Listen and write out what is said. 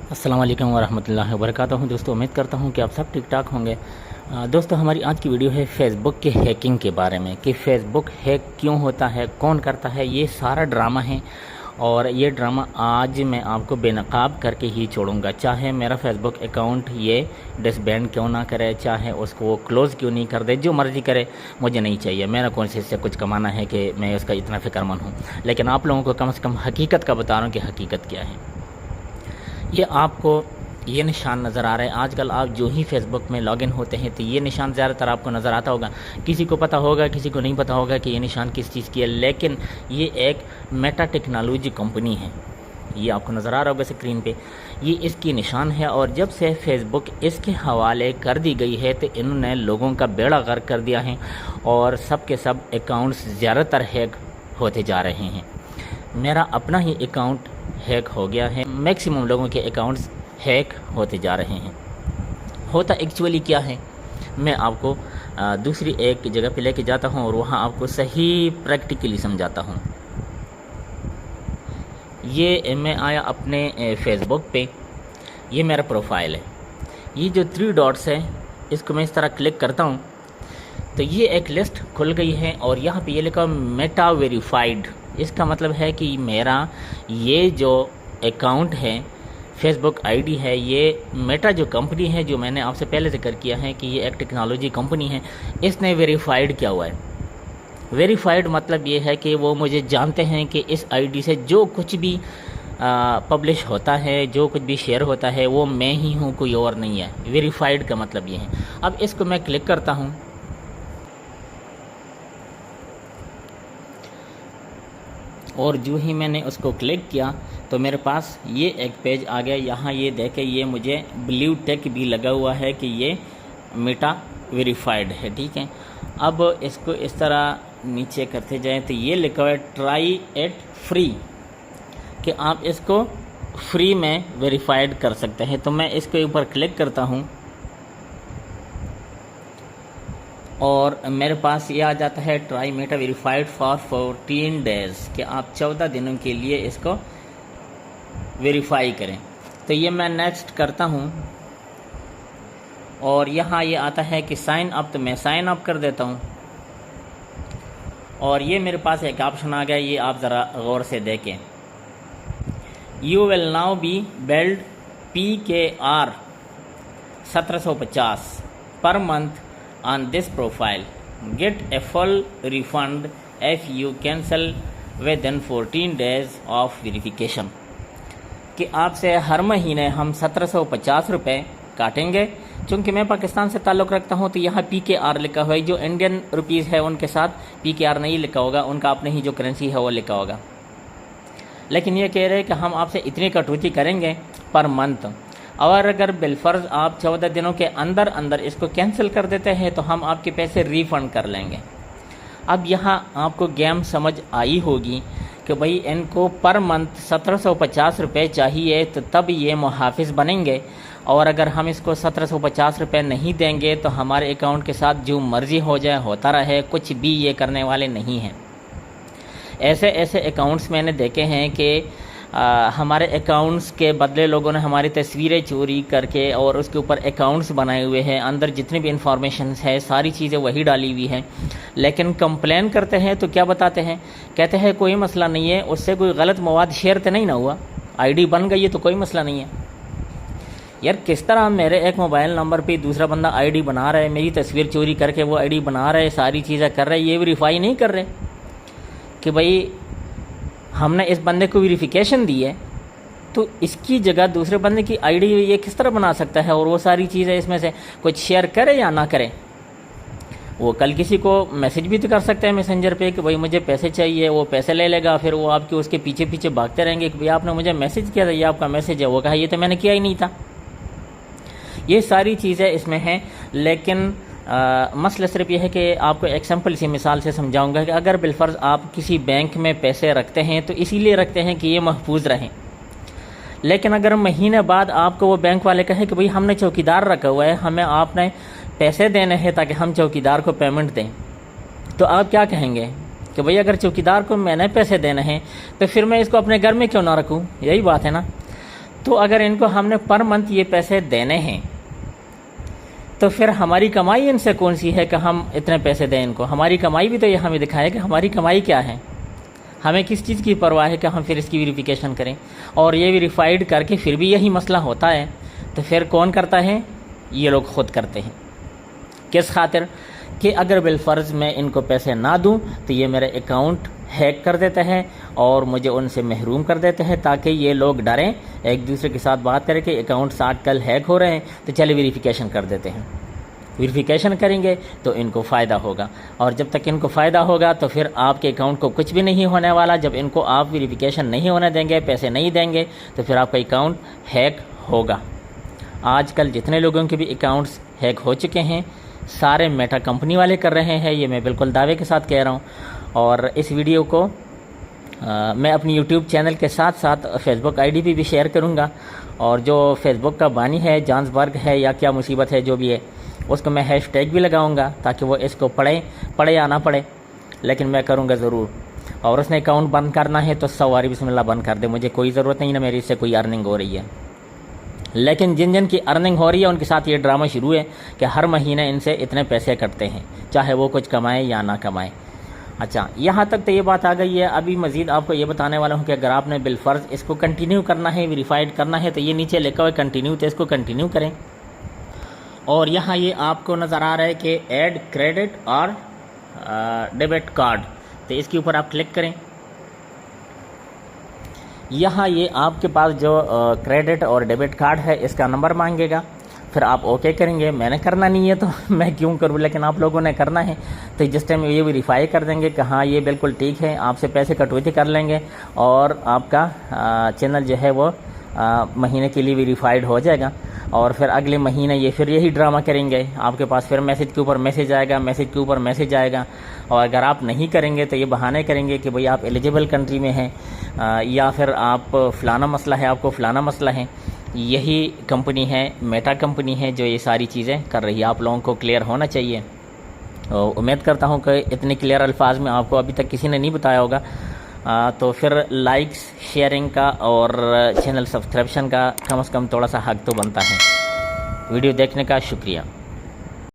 अस्सलाम वालेकुम वरहमतुल्लाहि वबरकातुहू। दोस्तों, उम्मीद करता हूँ कि आप सब ठीक ठाक होंगे। दोस्तों, हमारी आज की वीडियो है फेसबुक के हैकिंग के बारे में कि फ़ेसबुक हैक क्यों होता है, कौन करता है, ये सारा ड्रामा है। और ये ड्रामा आज मैं आपको बेनकाब करके ही छोड़ूंगा। चाहे मेरा फेसबुक अकाउंट ये डिसबैंड क्यों ना करे, चाहे उसको क्लोज़ क्यों नहीं कर दे, जो मर्ज़ी करे, मुझे नहीं चाहिए। मेरा कौन से इससे कुछ कमाना है कि मैं उसका इतना फ़िक्रमंद हूँ। लेकिन आप लोगों को कम से कम हकीकत का बता रहा हूँ कि हकीकत क्या है। ये आपको ये निशान नज़र आ रहा है। आजकल आप जो ही फेसबुक में लॉगिन होते हैं तो ये निशान ज़्यादातर आपको नज़र आता होगा। किसी को पता होगा, किसी को नहीं पता होगा कि ये निशान किस चीज़ की है। लेकिन ये एक मेटा टेक्नोलॉजी कंपनी है। ये आपको नज़र आ रहा होगा स्क्रीन पे, ये इसकी निशान है। और जब से फेसबुक इसके हवाले कर दी गई है तो इन्होंने लोगों का बेड़ा गर्क कर दिया है और सब के सब अकाउंट्स ज़्यादातर हैक होते जा रहे हैं। मेरा अपना ही अकाउंट हैक हो गया है। मैक्सिमम लोगों के अकाउंट्स हैक होते जा रहे हैं। होता एक्चुअली क्या है, मैं आपको दूसरी एक जगह पे लेके जाता हूँ और वहाँ आपको सही प्रैक्टिकली समझाता हूँ। ये मैं आया अपने फेसबुक पे, ये मेरा प्रोफाइल है। ये जो 3 डॉट्स है, इसको मैं इस तरह क्लिक करता हूँ तो ये एक लिस्ट खुल गई है और यहाँ पे ये लिखा मेटा वेरीफाइड। इसका मतलब है कि मेरा ये जो अकाउंट है, फेसबुक आईडी है, ये मेटा जो कंपनी है, जो मैंने आपसे पहले जिक्र किया है कि ये एक टेक्नोलॉजी कंपनी है, इसने वेरीफाइड किया हुआ है। वेरीफाइड मतलब ये है कि वो मुझे जानते हैं कि इस आईडी से जो कुछ भी पब्लिश होता है, जो कुछ भी शेयर होता है, वो मैं ही हूँ, कोई और नहीं है। वेरीफाइड का मतलब ये है। अब इसको मैं क्लिक करता हूँ और जो ही मैंने उसको क्लिक किया तो मेरे पास ये एक पेज आ गया। यहाँ ये देखे, ये मुझे ब्लू टिक भी लगा हुआ है कि ये मेटा वेरीफाइड है। ठीक है, अब इसको इस तरह नीचे करते जाएं तो ये लिखा हुआ है ट्राई इट फ्री, कि आप इसको फ्री में वेरीफाइड कर सकते हैं। तो मैं इसके ऊपर क्लिक करता हूँ और मेरे पास ये आ जाता है try Meta verified for 14 days, कि आप 14 दिनों के लिए इसको वेरीफाई करें। तो ये मैं नेक्स्ट करता हूँ और यहाँ ये आता है कि साइन अप, तो मैं साइन अप कर देता हूँ और ये मेरे पास एक ऑप्शन आ गया। ये आप ज़रा गौर से देखें, you will now be billed PKR 1750 per month on this profile, get a full refund if you cancel within 14 days of verification, कि आपसे हर महीने हम 1750 रुपये काटेंगे। चूँकि मैं पाकिस्तान से ताल्लुक़ रखता हूँ तो यहाँ PKR लिखा हुआ है। जो इंडियन रुपीज़ है उनके साथ PKR नहीं लिखा होगा, उनका अपने ही जो करेंसी है वो लिखा होगा। लेकिन ये कह रहे हैं कि हम आपसे इतनी कटौती करेंगे पर मंथ, और अगर बिलफर्ज आप 14 दिनों के अंदर अंदर इसको कैंसिल कर देते हैं तो हम आपके पैसे रिफ़ंड कर लेंगे। अब यहाँ आपको गेम समझ आई होगी कि भाई इनको पर मंथ 1750 रुपये चाहिए तो तब ये मुहाफिज बनेंगे, और अगर हम इसको 1750 रुपये नहीं देंगे तो हमारे अकाउंट के साथ जो मर्ज़ी हो जाए होता रहे, कुछ भी ये करने वाले नहीं हैं। ऐसे ऐसे अकाउंट्स मैंने देखे हैं कि हमारे अकाउंट्स के बदले लोगों ने हमारी तस्वीरें चोरी करके और उसके ऊपर अकाउंट्स बनाए हुए हैं। अंदर जितनी भी इंफॉर्मेशन है सारी चीज़ें वही डाली हुई हैं। लेकिन कंप्लेन करते हैं तो क्या बताते हैं, कहते हैं कोई मसला नहीं है, उससे कोई गलत मवाद शेयर तो नहीं ना हुआ, आईडी बन गई है तो कोई मसला नहीं है। यार, किस तरह मेरे एक मोबाइल नंबर पे दूसरा बंदा आईडी बना रहा है, मेरी तस्वीर चोरी करके वो आईडी बना रहा है, सारी चीज़ें कर रहे हैं, ये वेरीफाई नहीं कर रहे कि भाई हमने इस बंदे को वेरिफिकेशन दी है, तो इसकी जगह दूसरे बंदे की आईडी ये किस तरह बना सकता है और वो सारी चीज़ें इसमें से कुछ शेयर करे या ना करे। वो कल किसी को मैसेज भी तो कर सकते हैं मैसेंजर पे कि भाई मुझे पैसे चाहिए, वो पैसे ले लेगा, फिर वो आपके उसके पीछे पीछे भागते रहेंगे कि भाई आपने मुझे मैसेज किया था, ये आपका मैसेज है। वो कहा ये तो मैंने किया ही नहीं था। ये सारी चीज़ें इसमें हैं। लेकिन मसला सिर्फ यह है कि आपको एक सिंपल सी मिसाल से समझाऊंगा कि अगर बिलफर्ज आप किसी बैंक में पैसे रखते हैं तो इसीलिए रखते हैं कि ये महफूज रहें। लेकिन अगर महीने बाद आपको वो बैंक वाले कहे कि भाई हमने चौकीदार रखा हुआ है, हमें आपने पैसे देने हैं ताकि हम चौकीदार को पेमेंट दें, तो आप क्या कहेंगे कि भाई अगर चौकीदार को मैंने पैसे देने हैं तो फिर मैं इसको अपने घर में क्यों ना रखूँ? यही बात है ना। تو اگر ان کو ہم نے پر منتھ یہ پیسے دینے ہیں تو پھر ہماری کمائی ان سے کون سی ہے کہ ہم اتنے پیسے دیں ان کو؟ ہماری کمائی بھی تو یہ ہمیں دکھائے کہ ہماری کمائی کیا ہے، ہمیں کس چیز کی پرواہ ہے کہ ہم پھر اس کی ویریفیکیشن کریں؟ اور یہ ویریفائڈ کر کے پھر بھی یہی مسئلہ ہوتا ہے تو پھر کون کرتا ہے؟ یہ لوگ خود کرتے ہیں۔ کس خاطر؟ کہ اگر بالفرض میں ان کو پیسے نہ دوں تو یہ میرے اکاؤنٹ ہیک کر دیتے ہیں اور مجھے ان سے محروم کر دیتے ہیں، تاکہ یہ لوگ ڈریں، ایک دوسرے کے ساتھ بات کریں کہ اکاؤنٹس آج کل ہیک ہو رہے ہیں تو چلے ویریفیکیشن کر دیتے ہیں۔ ویریفیکیشن کریں گے تو ان کو فائدہ ہوگا، اور جب تک ان کو فائدہ ہوگا تو پھر آپ کے اکاؤنٹ کو کچھ بھی نہیں ہونے والا۔ جب ان کو آپ ویریفیکیشن نہیں ہونے دیں گے، پیسے نہیں دیں گے، تو پھر آپ کا اکاؤنٹ ہیک ہوگا۔ آج کل جتنے لوگوں کے بھی اکاؤنٹس ہیک ہو چکے ہیں سارے میٹا کمپنی والے کر رہے ہیں، یہ میں بالکل دعوے کے ساتھ کہہ رہا ہوں۔ اور اس ویڈیو کو میں اپنی یوٹیوب چینل کے ساتھ ساتھ فیس بک آئی ڈی پہ بھی شیئر کروں گا، اور جو فیس بک کا بانی ہے جانسبرگ ہے یا کیا مصیبت ہے جو بھی ہے، اس کو میں ہیش ٹیگ بھی لگاؤں گا تاکہ وہ اس کو پڑھے یا نہ پڑھے، لیکن میں کروں گا ضرور۔ اور اس نے اکاؤنٹ بند کرنا ہے تو سواری بسم اللہ بند کر دے، مجھے کوئی ضرورت نہیں، نہ میری اس سے کوئی ارننگ ہو رہی ہے۔ لیکن جن کی ارننگ ہو رہی ہے ان کے ساتھ یہ ڈرامہ شروع ہے کہ ہر مہینے ان سے اتنے پیسے کٹتے ہیں، چاہے وہ کچھ کمائیں یا نہ کمائیں۔ اچھا، یہاں تک تو یہ بات آ گئی ہے۔ ابھی مزید آپ کو یہ بتانے والا ہوں کہ اگر آپ نے بالفرض اس کو کنٹینیو کرنا ہے، ویریفائڈ کرنا ہے، تو یہ نیچے لکھا ہوا ہے کنٹینیو، تو اس کو کنٹینیو کریں۔ اور یہاں یہ آپ کو نظر آ رہا ہے کہ ایڈ کریڈٹ اور ڈیبٹ کارڈ، تو اس کے اوپر آپ کلک کریں۔ یہاں یہ آپ کے پاس جو کریڈٹ اور ڈیبٹ کارڈ ہے اس کا نمبر مانگے گا، پھر آپ اوکے کریں گے۔ میں نے کرنا نہیں ہے تو میں کیوں کروں، لیکن آپ لوگوں نے کرنا ہے، تو جس ٹائم یہ ویریفائی کر دیں گے کہ ہاں یہ بالکل ٹھیک ہے، آپ سے پیسے کٹوتی کر لیں گے اور آپ کا چینل جو ہے وہ مہینے کے لیے ویریفائڈ ہو جائے گا۔ اور پھر اگلے مہینے یہ پھر یہی ڈرامہ کریں گے، آپ کے پاس پھر میسج کے اوپر میسج آئے گا، میسج کے اوپر میسج آئے گا، اور اگر آپ نہیں کریں گے تو یہ بہانے کریں گے کہ بھئی آپ ایلیجیبل کنٹری میں ہیں، یا پھر آپ فلانا مسئلہ ہے، آپ کو فلانا مسئلہ ہے۔ یہی کمپنی ہے، میٹا کمپنی ہے جو یہ ساری چیزیں کر رہی ہے، آپ لوگوں کو کلیئر ہونا چاہیے۔ امید کرتا ہوں کہ اتنے کلیئر الفاظ میں آپ کو ابھی تک کسی نے نہیں بتایا ہوگا، تو پھر لائکس شیئرنگ کا اور چینل سبسکرپشن کا کم از کم تھوڑا سا حق تو بنتا ہے۔ ویڈیو دیکھنے کا شکریہ۔